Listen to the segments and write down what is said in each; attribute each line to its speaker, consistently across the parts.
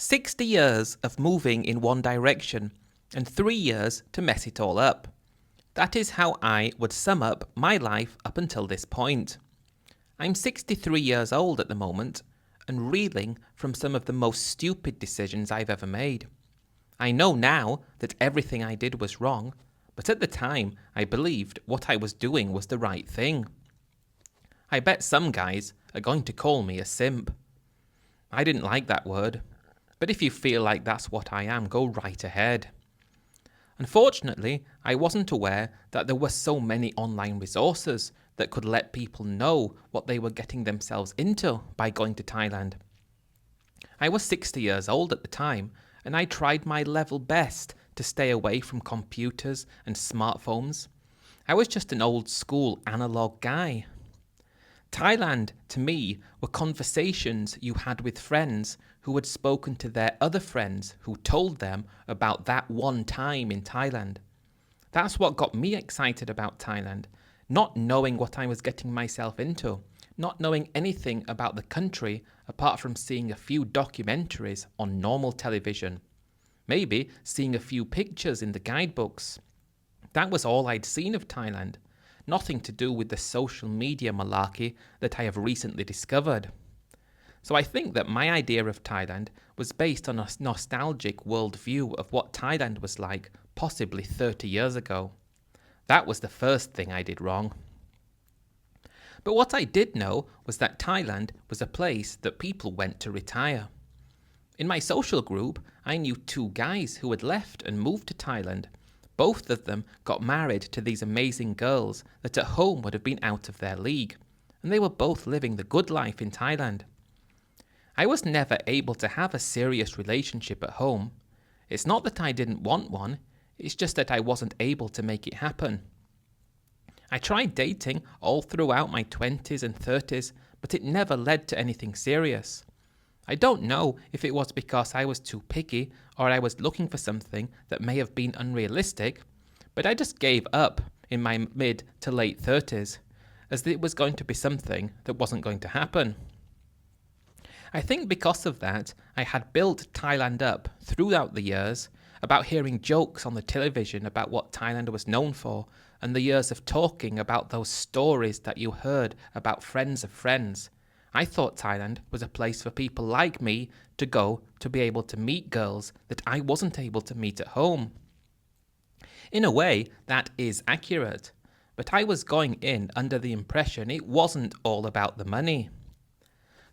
Speaker 1: 60 years of moving in one direction and 3 years to mess it all up. That is how I would sum up my life up until this point. I'm 63 years old at the moment and reeling from some of the most stupid decisions I've ever made. I know now that everything I did was wrong, but at the time I believed what I was doing was the right thing. I bet some guys are going to call me a simp. I didn't like that word, but if you feel like that's what I am, go right ahead. Unfortunately, I wasn't aware that there were so many online resources that could let people know what they were getting themselves into by going to Thailand. I was 60 years old at the time, and I tried my level best to stay away from computers and smartphones. I was just an old school analog guy. Thailand, to me, were conversations you had with friends who had spoken to their other friends who told them about that one time in Thailand. That's what got me excited about Thailand, not knowing what I was getting myself into, not knowing anything about the country apart from seeing a few documentaries on normal television. Maybe seeing a few pictures in the guidebooks. That was all I'd seen of Thailand. Nothing to do with the social media malarkey that I have recently discovered. So I think that my idea of Thailand was based on a nostalgic worldview of what Thailand was like possibly 30 years ago. That was the first thing I did wrong. But what I did know was that Thailand was a place that people went to retire. In my social group, I knew 2 guys who had left and moved to Thailand. Both of them got married to these amazing girls that at home would have been out of their league, and they were both living the good life in Thailand. I was never able to have a serious relationship at home. It's not that I didn't want one, it's just that I wasn't able to make it happen. I tried dating all throughout my 20s and 30s, but it never led to anything serious. I don't know if it was because I was too picky or I was looking for something that may have been unrealistic, but I just gave up in my mid to late 30s, as it was going to be something that wasn't going to happen. I think because of that, I had built Thailand up throughout the years, about hearing jokes on the television about what Thailand was known for, and the years of talking about those stories that you heard about friends of friends. I thought Thailand was a place for people like me to go to be able to meet girls that I wasn't able to meet at home. In a way, that is accurate, but I was going in under the impression it wasn't all about the money.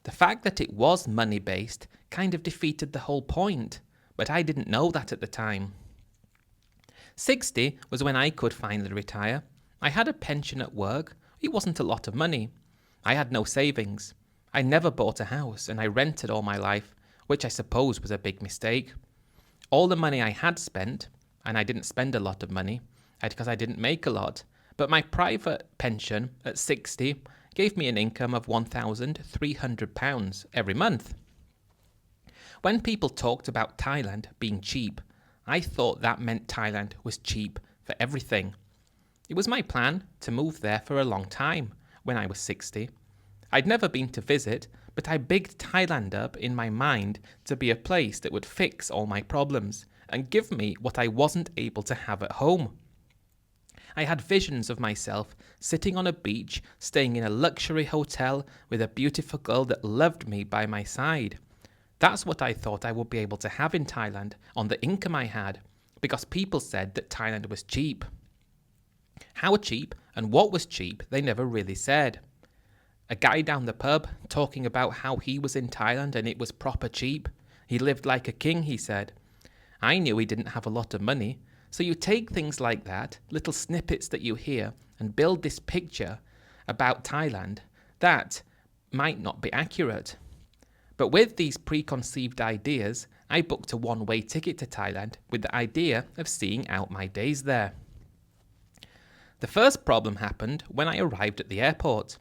Speaker 1: The fact that it was money-based kind of defeated the whole point, but I didn't know that at the time. 60 was when I could finally retire. I had a pension at work. It wasn't a lot of money. I had no savings. I never bought a house and I rented all my life, which I suppose was a big mistake. All the money I had spent, and I didn't spend a lot of money, because I didn't make a lot, but my private pension at 60 gave me an income of £1,300 every month. When people talked about Thailand being cheap, I thought that meant Thailand was cheap for everything. It was my plan to move there for a long time when I was 60. I'd never been to visit, but I bigged Thailand up in my mind to be a place that would fix all my problems and give me what I wasn't able to have at home. I had visions of myself sitting on a beach, staying in a luxury hotel with a beautiful girl that loved me by my side. That's what I thought I would be able to have in Thailand on the income I had, because people said that Thailand was cheap. How cheap and what was cheap, they never really said. A guy down the pub talking about how he was in Thailand and it was proper cheap. He lived like a king, he said. I knew he didn't have a lot of money, so you take things like that, little snippets that you hear, and build this picture about Thailand that might not be accurate. But with these preconceived ideas, I booked a one-way ticket to Thailand with the idea of seeing out my days there. The first problem happened when I arrived at the airport.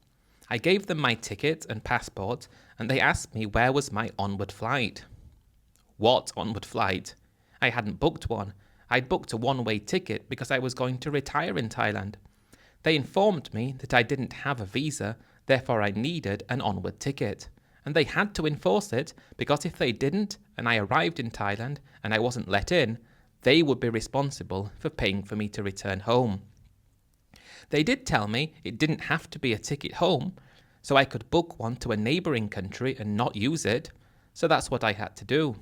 Speaker 1: I gave them my ticket and passport, and they asked me where was my onward flight. What onward flight? I hadn't booked one. I'd booked a one-way ticket because I was going to retire in Thailand. They informed me that I didn't have a visa, therefore I needed an onward ticket. And they had to enforce it because if they didn't, and I arrived in Thailand and I wasn't let in, they would be responsible for paying for me to return home. They did tell me it didn't have to be a ticket home, so I could book one to a neighbouring country and not use it, so that's what I had to do.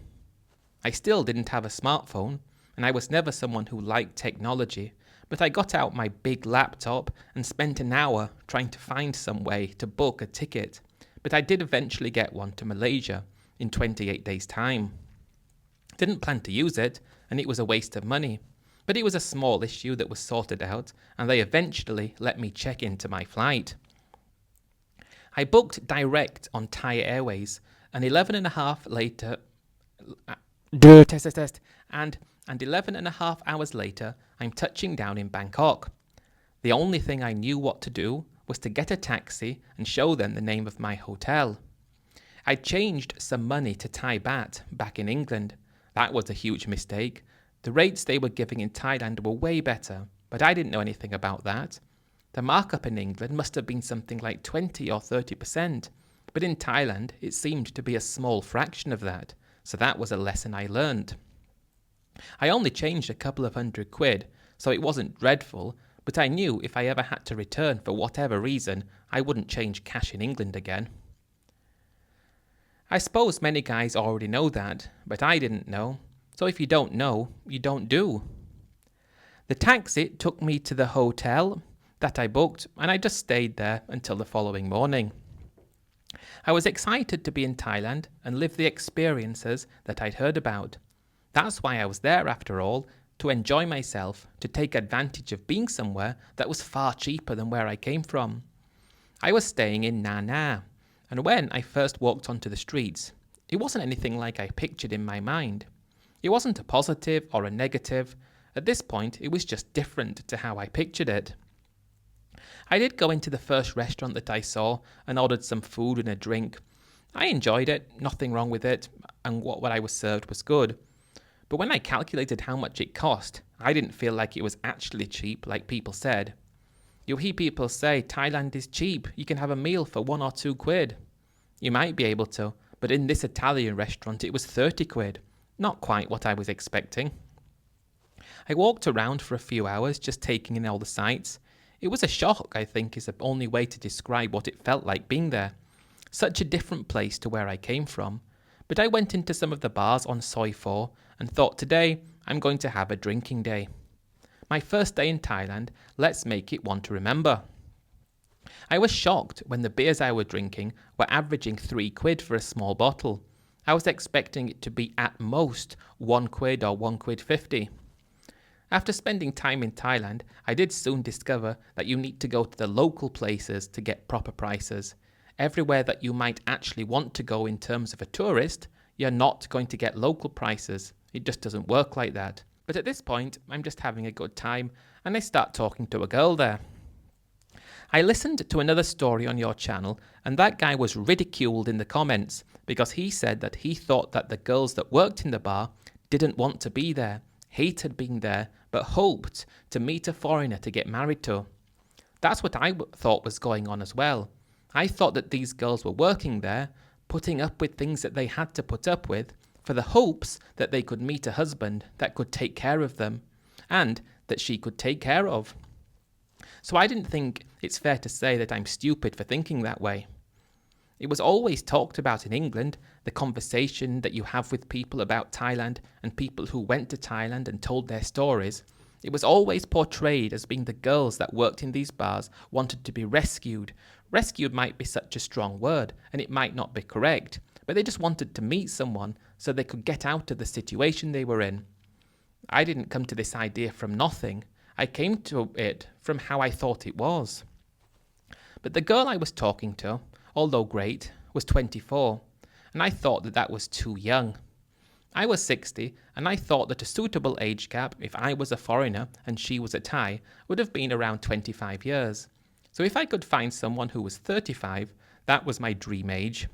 Speaker 1: I still didn't have a smartphone, and I was never someone who liked technology, but I got out my big laptop and spent an hour trying to find some way to book a ticket, but I did eventually get one to Malaysia in 28 days' time. Didn't plan to use it, and it was a waste of money, but it was a small issue that was sorted out, and they eventually let me check into my flight. I booked direct on Thai Airways, and 11 and a half later, and 11 and a half hours later, I'm touching down in Bangkok. The only thing I knew what to do was to get a taxi and show them the name of my hotel. I'd changed some money to Thai baht back in England. That was a huge mistake. The rates they were giving in Thailand were way better, but I didn't know anything about that. The markup in England must have been something like 20 or 30%, but in Thailand it seemed to be a small fraction of that, so that was a lesson I learned. I only changed a couple of £100, so it wasn't dreadful, but I knew if I ever had to return for whatever reason, I wouldn't change cash in England again. I suppose many guys already know that, but I didn't know, so if you don't know, you don't do. The taxi took me to the hotel that I booked, and I just stayed there until the following morning. I was excited to be in Thailand and live the experiences that I'd heard about. That's why I was there after all, to enjoy myself, to take advantage of being somewhere that was far cheaper than where I came from. I was staying in Nha Nha, and when I first walked onto the streets, it wasn't anything like I pictured in my mind. It wasn't a positive or a negative. At this point, it was just different to how I pictured it. I did go into the first restaurant that I saw and ordered some food and a drink. I enjoyed it, nothing wrong with it, and what I was served was good. But when I calculated how much it cost, I didn't feel like it was actually cheap like people said. You'll hear people say Thailand is cheap, you can have a meal for £1 or £2. You might be able to, but in this Italian restaurant it was £30. Not quite what I was expecting. I walked around for a few hours just taking in all the sights. It was a shock, I think, is the only way to describe what it felt like being there. Such a different place to where I came from. But I went into some of the bars on Soi 4 and thought today I'm going to have a drinking day. My first day in Thailand, let's make it one to remember. I was shocked when the beers I was drinking were averaging £3 for a small bottle. I was expecting it to be at most £1 or £1.50. After spending time in Thailand, I did soon discover that you need to go to the local places to get proper prices. Everywhere that you might actually want to go in terms of a tourist, you're not going to get local prices. It just doesn't work like that. But at this point, I'm just having a good time, and I start talking to a girl there. I listened to another story on your channel, and that guy was ridiculed in the comments because he said that he thought that the girls that worked in the bar didn't want to be there, hated being there, but hoped to meet a foreigner to get married to. That's what I thought was going on as well. I thought that these girls were working there, putting up with things that they had to put up with, for the hopes that they could meet a husband that could take care of them, and that she could take care of. So I didn't think it's fair to say that I'm stupid for thinking that way. It was always talked about in England, the conversation that you have with people about Thailand and people who went to Thailand and told their stories. It was always portrayed as being the girls that worked in these bars wanted to be rescued. Rescued might be such a strong word, and it might not be correct, but they just wanted to meet someone so they could get out of the situation they were in. I didn't come to this idea from nothing. I came to it from how I thought it was. But the girl I was talking to, although great, was 24, and I thought that that was too young. I was 60, and I thought that a suitable age gap, if I was a foreigner and she was a Thai, would have been around 25 years. So if I could find someone who was 35, that was my dream age.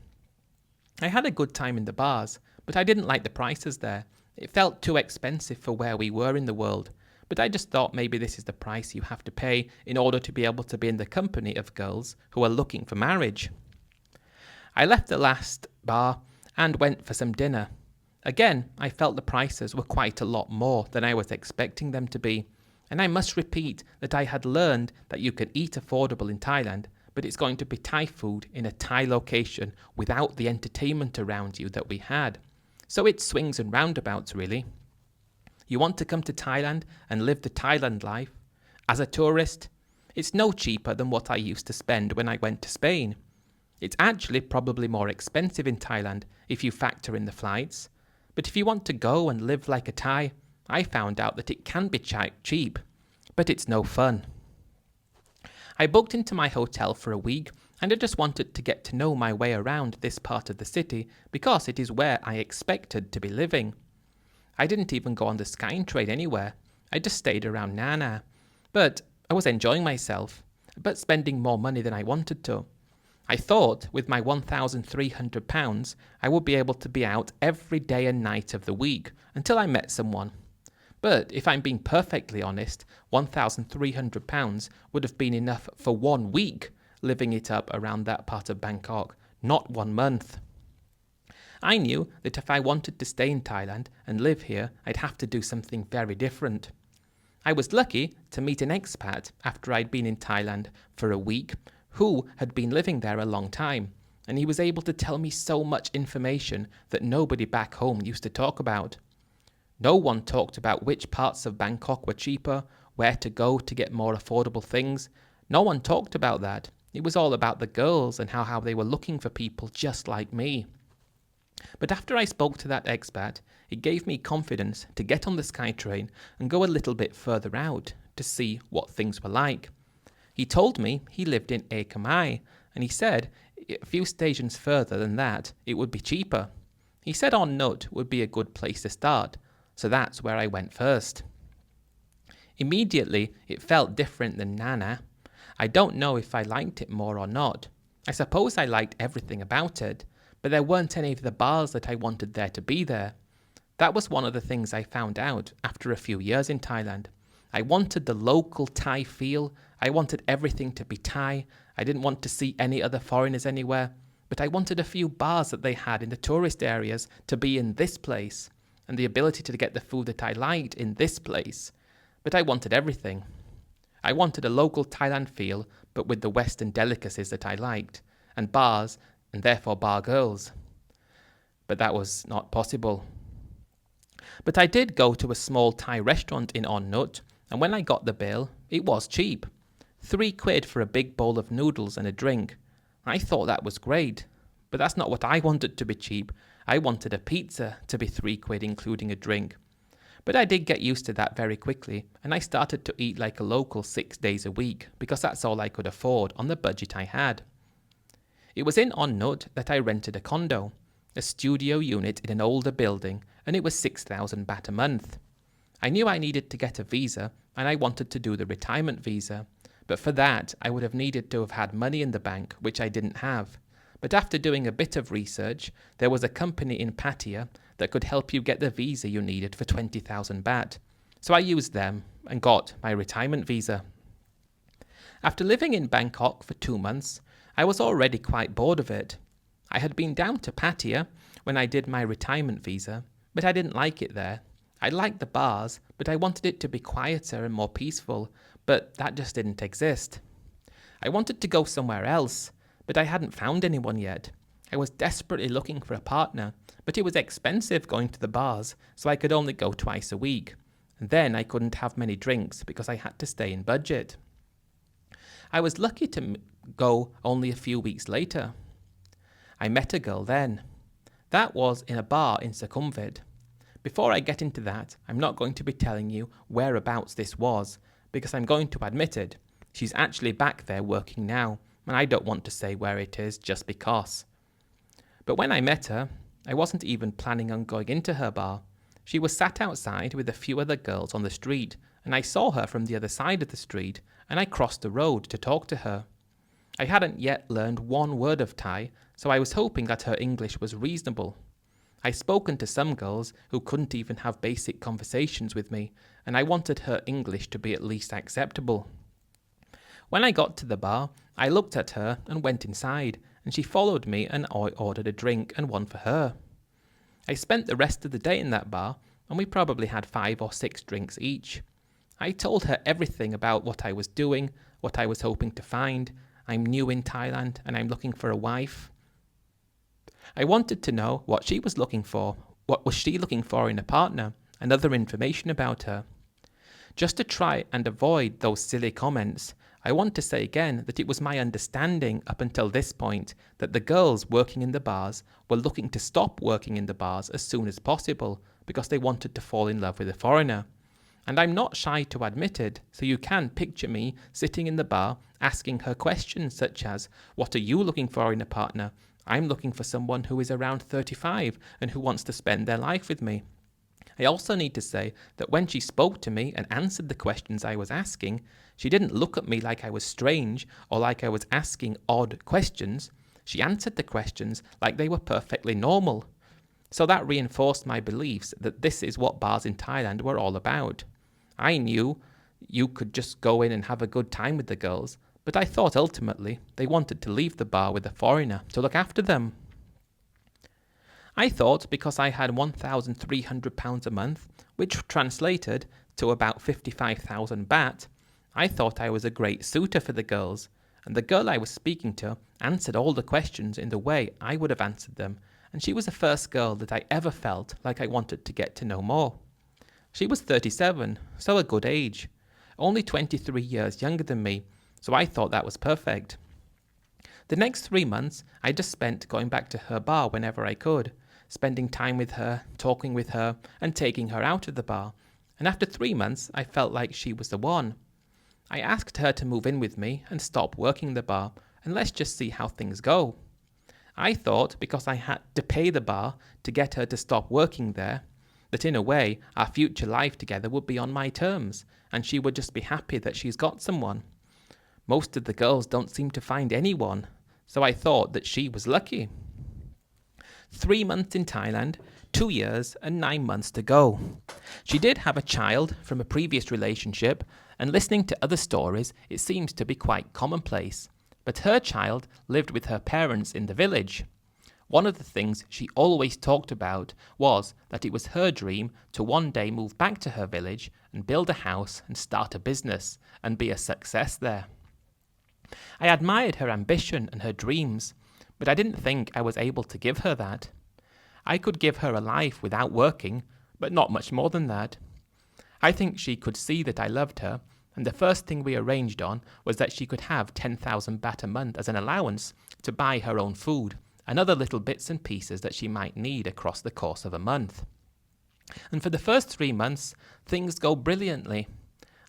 Speaker 1: I had a good time in the bars, but I didn't like the prices there. It felt too expensive for where we were in the world, but I just thought maybe this is the price you have to pay in order to be able to be in the company of girls who are looking for marriage. I left the last bar and went for some dinner. Again, I felt the prices were quite a lot more than I was expecting them to be, and I must repeat that I had learned that you can eat affordable in Thailand, but it's going to be Thai food in a Thai location without the entertainment around you that we had. So it swings and roundabouts, really. You want to come to Thailand and live the Thailand life? As a tourist, it's no cheaper than what I used to spend when I went to Spain. It's actually probably more expensive in Thailand if you factor in the flights. But if you want to go and live like a Thai, I found out that it can be cheap, but it's no fun. I booked into my hotel for a week and I just wanted to get to know my way around this part of the city because it is where I expected to be living. I didn't even go on the Skytrain anywhere. I just stayed around Nana. But I was enjoying myself, but spending more money than I wanted to. I thought with my £1,300 I would be able to be out every day and night of the week until I met someone. But if I'm being perfectly honest, £1,300 would have been enough for 1 week living it up around that part of Bangkok, not 1 month. I knew that if I wanted to stay in Thailand and live here, I'd have to do something very different. I was lucky to meet an expat after I'd been in Thailand for a week who had been living there a long time, and he was able to tell me so much information that nobody back home used to talk about. No one talked about which parts of Bangkok were cheaper, where to go to get more affordable things. No one talked about that. It was all about the girls and how they were looking for people just like me. But after I spoke to that expat, it gave me confidence to get on the Skytrain and go a little bit further out to see what things were like. He told me he lived in Ekamai, and he said a few stations further than that it would be cheaper. He said On Nut would be a good place to start, so that's where I went first. Immediately, it felt different than Nana. I don't know if I liked it more or not. I suppose I liked everything about it, but there weren't any of the bars that I wanted there to be there. That was one of the things I found out after a few years in Thailand. I wanted the local Thai feel. I wanted everything to be Thai. I didn't want to see any other foreigners anywhere, but I wanted a few bars that they had in the tourist areas to be in this place, and the ability to get the food that I liked in this place. But I wanted everything. I wanted a local Thailand feel, but with the Western delicacies that I liked, and bars, and therefore bar girls. But that was not possible. But I did go to a small Thai restaurant in On Nut, and when I got the bill, it was cheap. £3 for a big bowl of noodles and a drink. I thought that was great, but that's not what I wanted to be cheap. I wanted a pizza to be £3 including a drink. But I did get used to that very quickly, and I started to eat like a local 6 days a week, because that's all I could afford on the budget I had. It was in On Nut that I rented a condo, a studio unit in an older building, and it was 6,000 baht a month. I knew I needed to get a visa, and I wanted to do the retirement visa, but for that I would have needed to have had money in the bank, which I didn't have. But after doing a bit of research, there was a company in Pattaya that could help you get the visa you needed for 20,000 baht. So I used them and got my retirement visa. After living in Bangkok for 2 months, I was already quite bored of it. I had been down to Pattaya when I did my retirement visa, but I didn't like it there. I liked the bars, but I wanted it to be quieter and more peaceful, but that just didn't exist. I wanted to go somewhere else, but I hadn't found anyone yet. I was desperately looking for a partner, but it was expensive going to the bars, so I could only go twice a week. And then I couldn't have many drinks because I had to stay in budget. I was lucky to go only a few weeks later. I met a girl then. That was in a bar in Sukhumvit. Before I get into that, I'm not going to be telling you whereabouts this was, because I'm going to admit it. She's actually back there working now, and I don't want to say where it is just because. But when I met her, I wasn't even planning on going into her bar. She was sat outside with a few other girls on the street, and I saw her from the other side of the street, and I crossed the road to talk to her. I hadn't yet learned 1 word of Thai, so I was hoping that her English was reasonable. I'd spoken to some girls who couldn't even have basic conversations with me, and I wanted her English to be at least acceptable. When I got to the bar, I looked at her and went inside, and she followed me and I ordered a drink and one for her. I spent the rest of the day in that bar, and we probably had 5 or 6 drinks each. I told her everything about what I was doing, what I was hoping to find. I'm new in Thailand and I'm looking for a wife. I wanted to know what she was looking for, what was she looking for in a partner, and other information about her. Just to try and avoid those silly comments, I want to say again that it was my understanding up until this point that the girls working in the bars were looking to stop working in the bars as soon as possible because they wanted to fall in love with a foreigner. And I'm not shy to admit it, so you can picture me sitting in the bar asking her questions such as, what are you looking for in a partner? I'm looking for someone who is around 35 and who wants to spend their life with me. I also need to say that when she spoke to me and answered the questions I was asking, she didn't look at me like I was strange or like I was asking odd questions. She answered the questions like they were perfectly normal. So that reinforced my beliefs that this is what bars in Thailand were all about. I knew you could just go in and have a good time with the girls, but I thought ultimately they wanted to leave the bar with a foreigner to look after them. I thought because I had £1,300 a month, which translated to about 55,000 baht, I thought I was a great suitor for the girls, and the girl I was speaking to answered all the questions in the way I would have answered them, and she was the first girl that I ever felt like I wanted to get to know more. She was 37, so a good age, only 23 years younger than me, so I thought that was perfect. The next 3 months I just spent going back to her bar whenever I could, spending time with her, talking with her, and taking her out of the bar, and after 3 months I felt like she was the one. I asked her to move in with me and stop working the bar, and let's just see how things go. I thought because I had to pay the bar to get her to stop working there, that in a way our future life together would be on my terms, and she would just be happy that she's got someone. Most of the girls don't seem to find anyone, so I thought that she was lucky. 3 months in Thailand, 2 years and 9 months to go. She did have a child from a previous relationship, and listening to other stories, it seems to be quite commonplace. But her child lived with her parents in the village. One of the things she always talked about was that it was her dream to one day move back to her village and build a house and start a business and be a success there. I admired her ambition and her dreams, but I didn't think I was able to give her that. I could give her a life without working, but not much more than that. I think she could see that I loved her, and the first thing we arranged on was that she could have 10,000 baht a month as an allowance to buy her own food and other little bits and pieces that she might need across the course of a month. And for the first 3 months, things go brilliantly.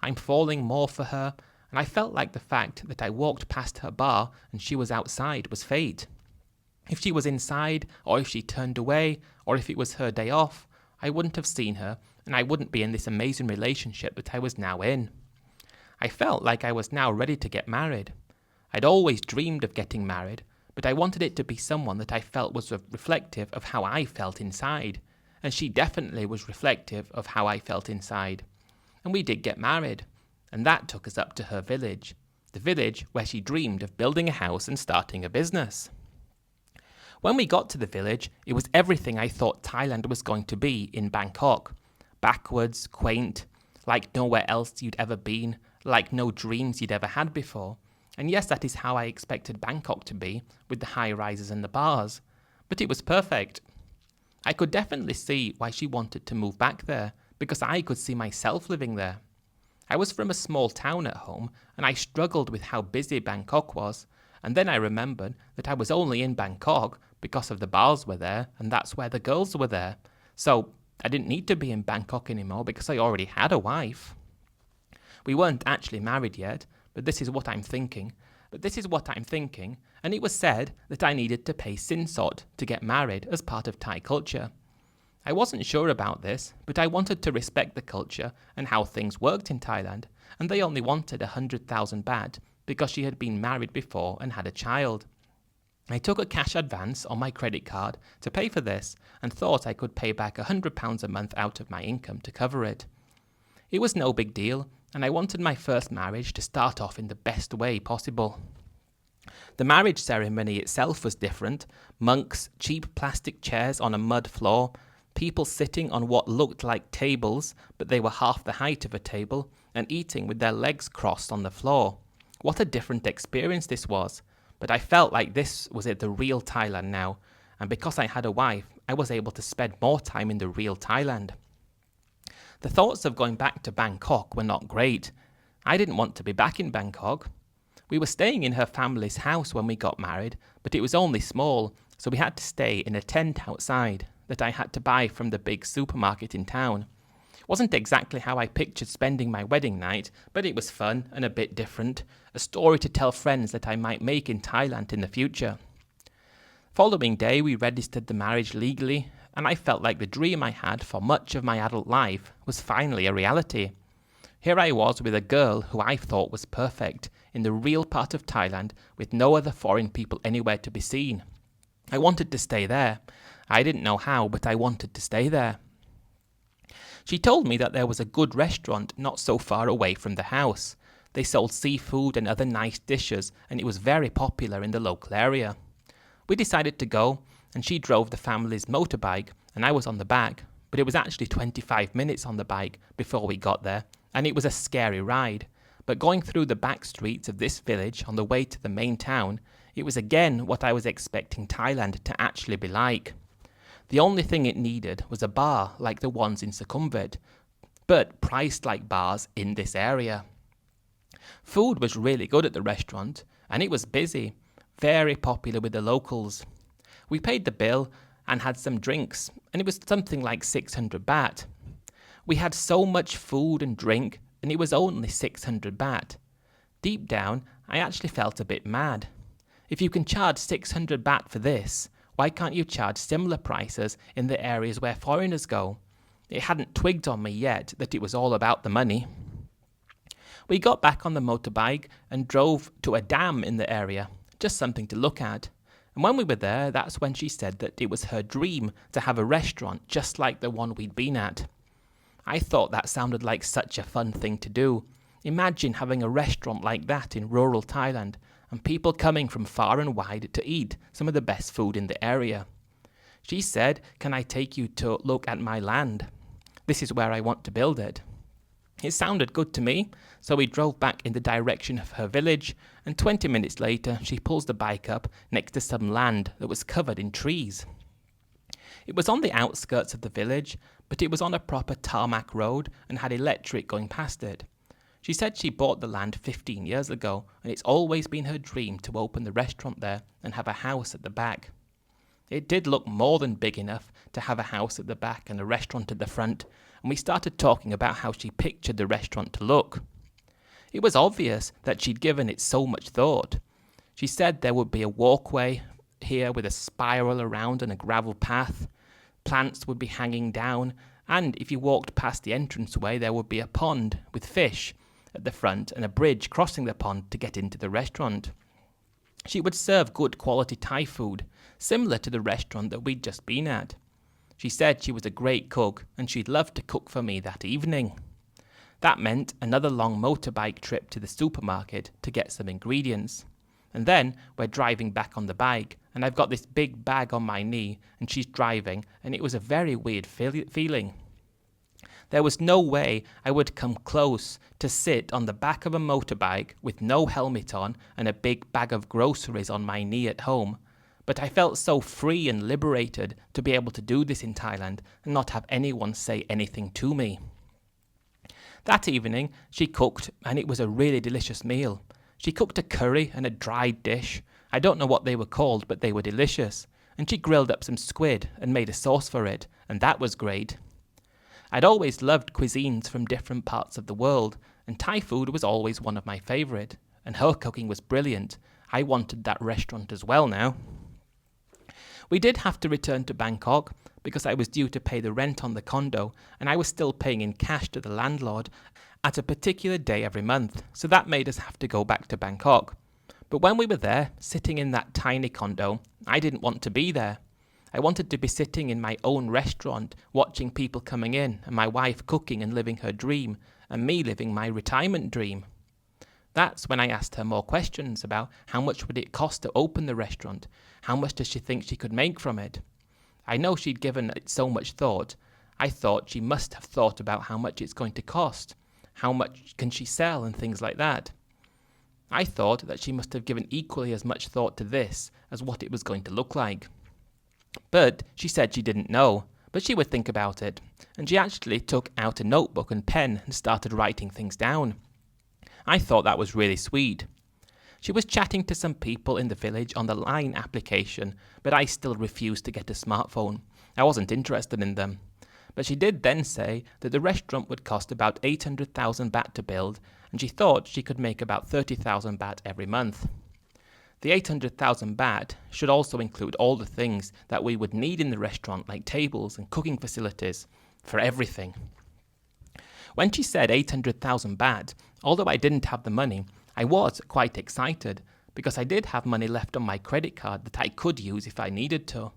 Speaker 1: I'm falling more for her, and I felt like the fact that I walked past her bar and she was outside was fate. If she was inside, or if she turned away, or if it was her day off, I wouldn't have seen her, and I wouldn't be in this amazing relationship that I was now in. I felt like I was now ready to get married. I'd always dreamed of getting married, but I wanted it to be someone that I felt was reflective of how I felt inside, and she definitely was reflective of how I felt inside. And we did get married, and that took us up to her village, the village where she dreamed of building a house and starting a business. When we got to the village, it was everything I thought Thailand was going to be in Bangkok. Backwards, quaint, like nowhere else you'd ever been, like no dreams you'd ever had before. And yes, that is how I expected Bangkok to be, with the high-rises and the bars. But it was perfect. I could definitely see why she wanted to move back there, because I could see myself living there. I was from a small town at home, and I struggled with how busy Bangkok was, and then I remembered that I was only in Bangkok because of the bars were there, and that's where the girls were there. So I didn't need to be in Bangkok anymore because I already had a wife. We weren't actually married yet, but this is what I'm thinking, and it was said that I needed to pay sinsot to get married as part of Thai culture. I wasn't sure about this, but I wanted to respect the culture and how things worked in Thailand, and they only wanted 100,000 baht because she had been married before and had a child. I took a cash advance on my credit card to pay for this and thought I could pay back £100 a month out of my income to cover it. It was no big deal, and I wanted my first marriage to start off in the best way possible. The marriage ceremony itself was different. Monks, cheap plastic chairs on a mud floor, people sitting on what looked like tables, but they were half the height of a table, and eating with their legs crossed on the floor. What a different experience this was. But I felt like this was the real Thailand now, and because I had a wife, I was able to spend more time in the real Thailand. The thoughts of going back to Bangkok were not great. I didn't want to be back in Bangkok. We were staying in her family's house when we got married, but it was only small, so we had to stay in a tent outside that I had to buy from the big supermarket in town. It wasn't exactly how I pictured spending my wedding night, but it was fun and a bit different, a story to tell friends that I might make in Thailand in the future. Following day, we registered the marriage legally, and I felt like the dream I had for much of my adult life was finally a reality. Here I was with a girl who I thought was perfect, in the real part of Thailand, with no other foreign people anywhere to be seen. I wanted to stay there. I didn't know how, but I wanted to stay there. She told me that there was a good restaurant not so far away from the house. They sold seafood and other nice dishes, and it was very popular in the local area. We decided to go, and she drove the family's motorbike, and I was on the back, but it was actually 25 minutes on the bike before we got there, and it was a scary ride. But going through the back streets of this village on the way to the main town, it was again what I was expecting Thailand to actually be like. The only thing it needed was a bar like the ones in Sukhumvit, but priced like bars in this area. Food was really good at the restaurant, and it was busy, very popular with the locals. We paid the bill and had some drinks, and it was something like 600 baht. We had so much food and drink, and it was only 600 baht. Deep down, I actually felt a bit mad. If you can charge 600 baht for this, why can't you charge similar prices in the areas where foreigners go? It hadn't twigged on me yet that it was all about the money. We got back on the motorbike and drove to a dam in the area, just something to look at. And when we were there, that's when she said that it was her dream to have a restaurant just like the one we'd been at. I thought that sounded like such a fun thing to do. Imagine having a restaurant like that in rural Thailand, and people coming from far and wide to eat some of the best food in the area. She said, "Can I take you to look at my land? This is where I want to build it." It sounded good to me, so we drove back in the direction of her village, and 20 minutes later she pulls the bike up next to some land that was covered in trees. It was on the outskirts of the village, but it was on a proper tarmac road and had electric going past it. She said she bought the land 15 years ago, and it's always been her dream to open the restaurant there and have a house at the back. It did look more than big enough to have a house at the back and a restaurant at the front, and we started talking about how she pictured the restaurant to look. It was obvious that she'd given it so much thought. She said there would be a walkway here with a spiral around and a gravel path. Plants would be hanging down, and if you walked past the entranceway, there would be a pond with fish at the front and a bridge crossing the pond to get into the restaurant. She would serve good quality Thai food, similar to the restaurant that we'd just been at. She said she was a great cook and she'd love to cook for me that evening. That meant another long motorbike trip to the supermarket to get some ingredients. And then we're driving back on the bike, and I've got this big bag on my knee and she's driving, and it was a very weird feeling. There was no way I would come close to sit on the back of a motorbike with no helmet on and a big bag of groceries on my knee at home. But I felt so free and liberated to be able to do this in Thailand and not have anyone say anything to me. That evening, she cooked, and it was a really delicious meal. She cooked a curry and a dried dish. I don't know what they were called, but they were delicious. And she grilled up some squid and made a sauce for it, and that was great. I'd always loved cuisines from different parts of the world, and Thai food was always one of my favourite, and her cooking was brilliant. I wanted that restaurant as well now. We did have to return to Bangkok because I was due to pay the rent on the condo, and I was still paying in cash to the landlord at a particular day every month, so that made us have to go back to Bangkok. But when we were there, sitting in that tiny condo, I didn't want to be there. I wanted to be sitting in my own restaurant, watching people coming in, and my wife cooking and living her dream, and me living my retirement dream. That's when I asked her more questions about how much would it cost to open the restaurant, how much does she think she could make from it. I know she'd given it so much thought. I thought she must have thought about how much it's going to cost, how much can she sell and things like that. I thought that she must have given equally as much thought to this as what it was going to look like. But she said she didn't know, but she would think about it, and she actually took out a notebook and pen and started writing things down. I thought that was really sweet. She was chatting to some people in the village on the Line application, but I still refused to get a smartphone. I wasn't interested in them. But she did then say that the restaurant would cost about 800,000 baht to build, and she thought she could make about 30,000 baht every month. The 800,000 baht should also include all the things that we would need in the restaurant, like tables and cooking facilities, for everything. When she said 800,000 baht, although I didn't have the money, I was quite excited because I did have money left on my credit card that I could use if I needed to.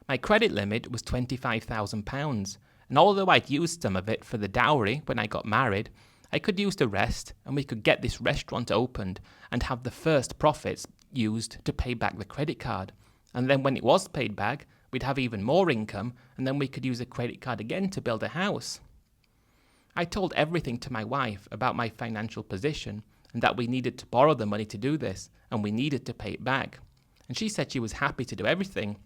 Speaker 1: My credit limit was £25,000, and although I'd used some of it for the dowry when I got married, I could use the rest and we could get this restaurant opened and have the first profits used to pay back the credit card. And then when it was paid back, we'd have even more income, and then we could use a credit card again to build a house. I told everything to my wife about my financial position and that we needed to borrow the money to do this and we needed to pay it back. And she said she was happy to do everything.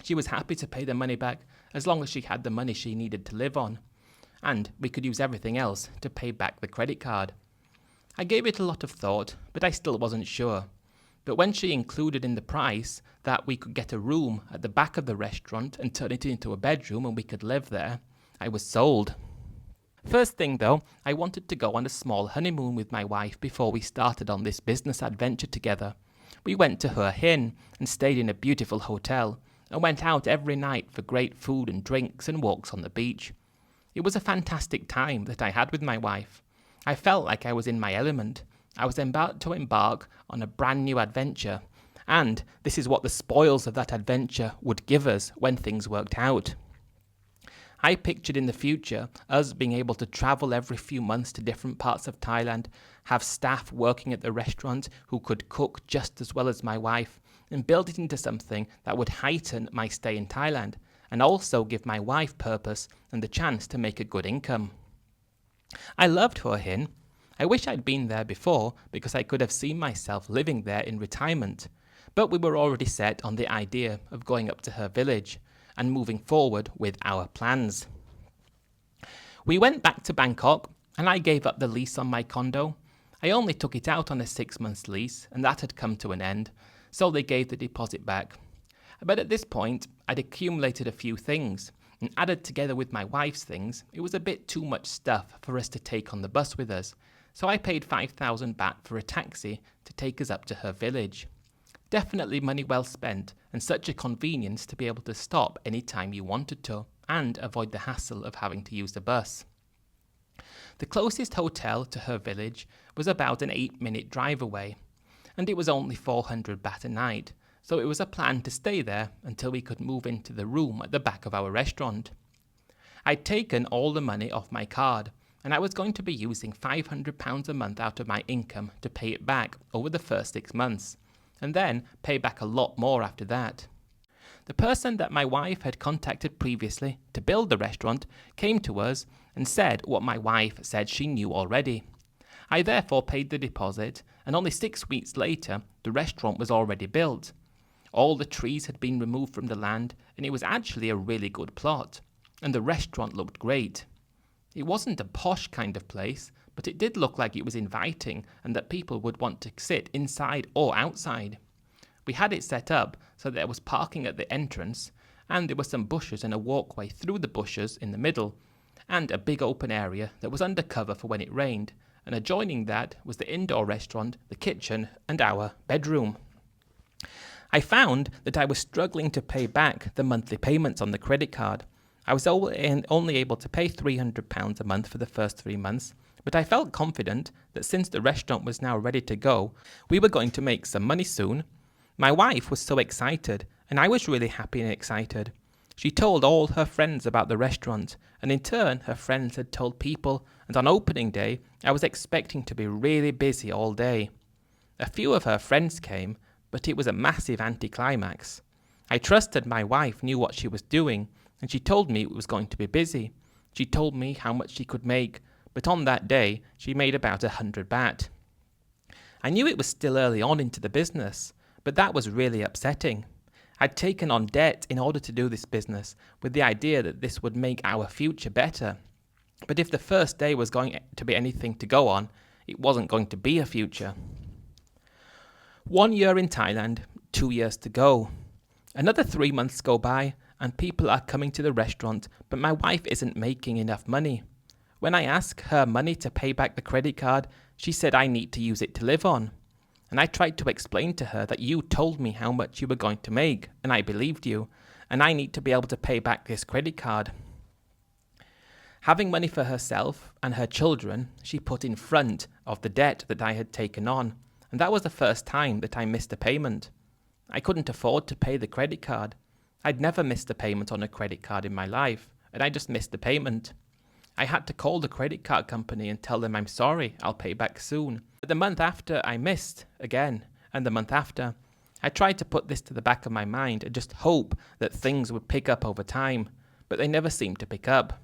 Speaker 1: She was happy to pay the money back as long as she had the money she needed to live on. And we could use everything else to pay back the credit card. I gave it a lot of thought, but I still wasn't sure. But when she included in the price that we could get a room at the back of the restaurant and turn it into a bedroom and we could live there, I was sold. First thing though, I wanted to go on a small honeymoon with my wife before we started on this business adventure together. We went to Hua Hin and stayed in a beautiful hotel and went out every night for great food and drinks and walks on the beach. It was a fantastic time that I had with my wife. I felt like I was in my element. I was about to embark on a brand new adventure, and this is what the spoils of that adventure would give us when things worked out. I pictured in the future us being able to travel every few months to different parts of Thailand, have staff working at the restaurant who could cook just as well as my wife, and build it into something that would heighten my stay in Thailand, and also give my wife purpose and the chance to make a good income. I loved Hua Hin. I wish I'd been there before because I could have seen myself living there in retirement, but we were already set on the idea of going up to her village and moving forward with our plans. We went back to Bangkok and I gave up the lease on my condo. I only took it out on a 6-month lease and that had come to an end, so they gave the deposit back. But at this point, I'd accumulated a few things, and added together with my wife's things, it was a bit too much stuff for us to take on the bus with us, so I paid 5,000 baht for a taxi to take us up to her village. Definitely money well spent, and such a convenience to be able to stop any time you wanted to, and avoid the hassle of having to use the bus. The closest hotel to her village was about an 8-minute drive away, and it was only 400 baht a night, so it was a plan to stay there until we could move into the room at the back of our restaurant. I'd taken all the money off my card, and I was going to be using £500 a month out of my income to pay it back over the first 6 months, and then pay back a lot more after that. The person that my wife had contacted previously to build the restaurant came to us and said what my wife said she knew already. I therefore paid the deposit, and only 6 weeks later, the restaurant was already built. All the trees had been removed from the land, and it was actually a really good plot, and the restaurant looked great. It wasn't a posh kind of place, but it did look like it was inviting and that people would want to sit inside or outside. We had it set up so there was parking at the entrance, and there were some bushes and a walkway through the bushes in the middle, and a big open area that was under cover for when it rained, and adjoining that was the indoor restaurant, the kitchen, and our bedroom. I found that I was struggling to pay back the monthly payments on the credit card. I was only able to pay £300 a month for the first 3 months, but I felt confident that since the restaurant was now ready to go, we were going to make some money soon. My wife was so excited, and I was really happy and excited. She told all her friends about the restaurant, and in turn her friends had told people, and on opening day I was expecting to be really busy all day. A few of her friends came, but it was a massive anticlimax. I trusted my wife knew what she was doing, and she told me it was going to be busy. She told me how much she could make, but on that day, she made about 100 baht. I knew it was still early on into the business, but that was really upsetting. I'd taken on debt in order to do this business with the idea that this would make our future better. But if the first day was going to be anything to go on, it wasn't going to be a future. 1 year in Thailand, 2 years to go. Another 3 months go by and people are coming to the restaurant, but my wife isn't making enough money. When I ask her money to pay back the credit card, she said I need to use it to live on. And I tried to explain to her that you told me how much you were going to make, and I believed you, and I need to be able to pay back this credit card. Having money for herself and her children, she put in front of the debt that I had taken on, and that was the first time that I missed a payment. I couldn't afford to pay the credit card. I'd never missed a payment on a credit card in my life, and I just missed the payment. I had to call the credit card company and tell them I'm sorry, I'll pay back soon. But the month after I missed again, and the month after, I tried to put this to the back of my mind and just hope that things would pick up over time, but they never seemed to pick up.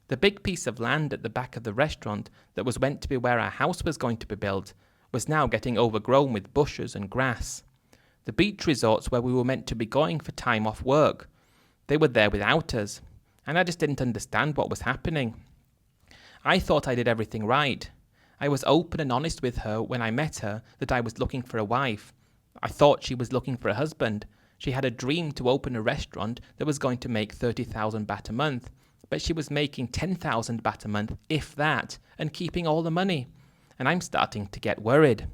Speaker 1: The big piece of land at the back of the restaurant that was meant to be where our house was going to be built was now getting overgrown with bushes and grass. The beach resorts where we were meant to be going for time off work, they were there without us, and I just didn't understand what was happening. I thought I did everything right. I was open and honest with her when I met her that I was looking for a wife. I thought she was looking for a husband. She had a dream to open a restaurant that was going to make 30,000 baht a month, but she was making 10,000 baht a month, if that, and keeping all the money. And I'm starting to get worried.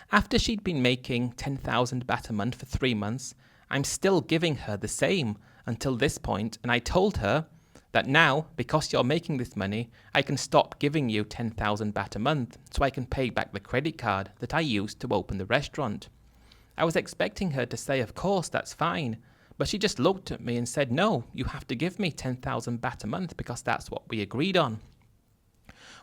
Speaker 1: After she'd been making 10,000 baht a month for 3 months, I'm still giving her the same until this point, and I told her that now, because you're making this money, I can stop giving you 10,000 baht a month so I can pay back the credit card that I used to open the restaurant. I was expecting her to say, of course, that's fine, but she just looked at me and said, no, you have to give me 10,000 baht a month because that's what we agreed on.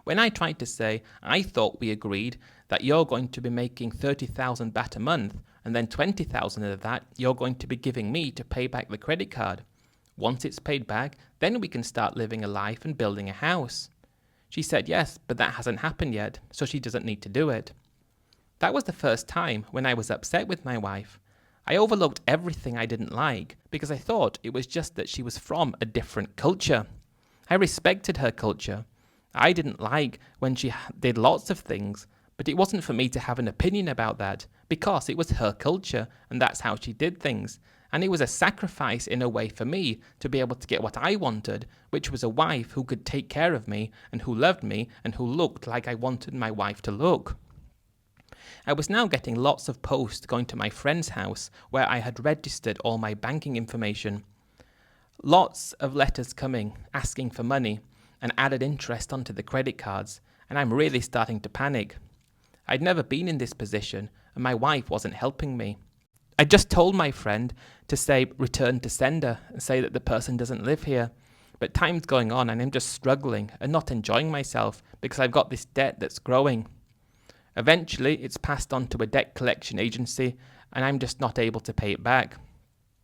Speaker 1: When I tried to say, I thought we agreed that you're going to be making 30,000 baht a month and then 20,000 of that you're going to be giving me to pay back the credit card. Once it's paid back, then we can start living a life and building a house. She said yes, but that hasn't happened yet, so she doesn't need to do it. That was the first time when I was upset with my wife. I overlooked everything I didn't like because I thought it was just that she was from a different culture. I respected her culture. I didn't like when she did lots of things, but it wasn't for me to have an opinion about that because it was her culture and that's how she did things. And it was a sacrifice in a way for me to be able to get what I wanted, which was a wife who could take care of me and who loved me and who looked like I wanted my wife to look. I was now getting lots of posts going to my friend's house where I had registered all my banking information. Lots of letters coming, asking for money and added interest onto the credit cards, and I'm really starting to panic. I'd never been in this position and my wife wasn't helping me. I just told my friend to say return to sender and say that the person doesn't live here. But time's going on and I'm just struggling and not enjoying myself because I've got this debt that's growing. Eventually it's passed on to a debt collection agency and I'm just not able to pay it back.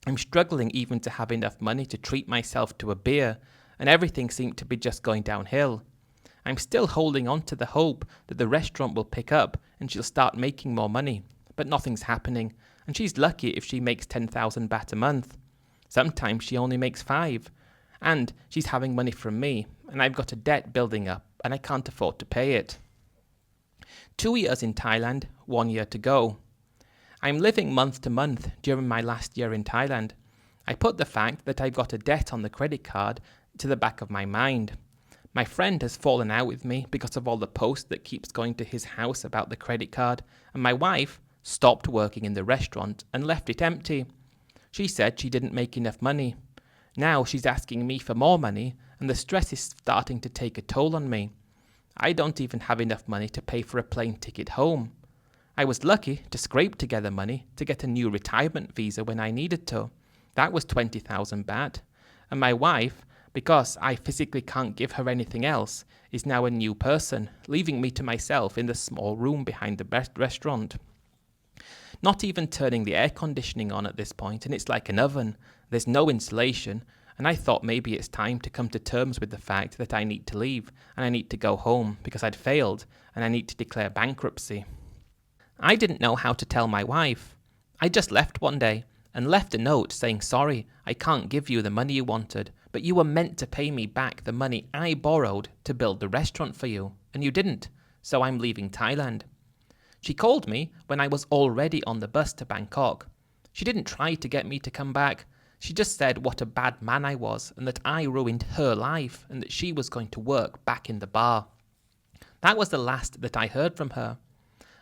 Speaker 1: I'm struggling even to have enough money to treat myself to a beer and everything seemed to be just going downhill. I'm still holding on to the hope that the restaurant will pick up and she'll start making more money, but nothing's happening. And she's lucky if she makes 10,000 baht a month. Sometimes she only makes 5. And she's having money from me, and I've got a debt building up, and I can't afford to pay it. 2 years in Thailand, 1 year to go. I'm living month to month during my last year in Thailand. I put the fact that I've got a debt on the credit card to the back of my mind. My friend has fallen out with me because of all the posts that keeps going to his house about the credit card, and my wife stopped working in the restaurant and left it empty. She said she didn't make enough money. Now she's asking me for more money and the stress is starting to take a toll on me. I don't even have enough money to pay for a plane ticket home. I was lucky to scrape together money to get a new retirement visa when I needed to. That was 20,000 baht. And my wife, because I physically can't give her anything else, is now a new person, leaving me to myself in the small room behind the restaurant. Not even turning the air conditioning on at this point, and it's like an oven. There's no insulation, and I thought maybe it's time to come to terms with the fact that I need to leave, and I need to go home because I'd failed, and I need to declare bankruptcy. I didn't know how to tell my wife. I just left one day, and left a note saying, sorry, I can't give you the money you wanted, but you were meant to pay me back the money I borrowed to build the restaurant for you, and you didn't, so I'm leaving Thailand. She called me when I was already on the bus to Bangkok. She didn't try to get me to come back. She just said what a bad man I was and that I ruined her life and that she was going to work back in the bar. That was the last that I heard from her.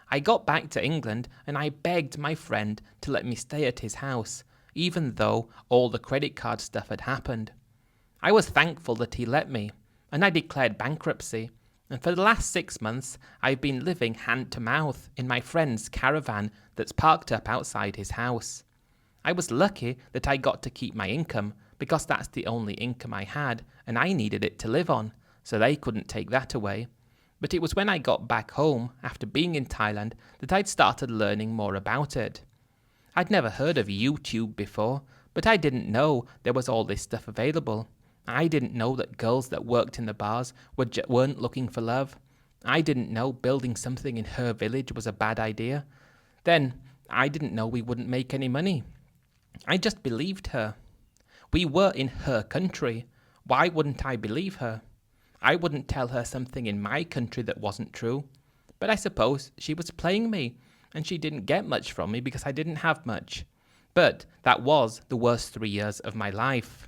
Speaker 1: I got back to England and I begged my friend to let me stay at his house, even though all the credit card stuff had happened. I was thankful that he let me, and I declared bankruptcy. And for the last 6 months, I've been living hand to mouth in my friend's caravan that's parked up outside his house. I was lucky that I got to keep my income because that's the only income I had and I needed it to live on, so they couldn't take that away. But it was when I got back home after being in Thailand that I'd started learning more about it. I'd never heard of YouTube before, but I didn't know there was all this stuff available. I didn't know that girls that worked in the bars weren't looking for love. I didn't know building something in her village was a bad idea. Then, I didn't know we wouldn't make any money. I just believed her. We were in her country. Why wouldn't I believe her? I wouldn't tell her something in my country that wasn't true. But I suppose she was playing me, and she didn't get much from me because I didn't have much. But that was the worst 3 years of my life.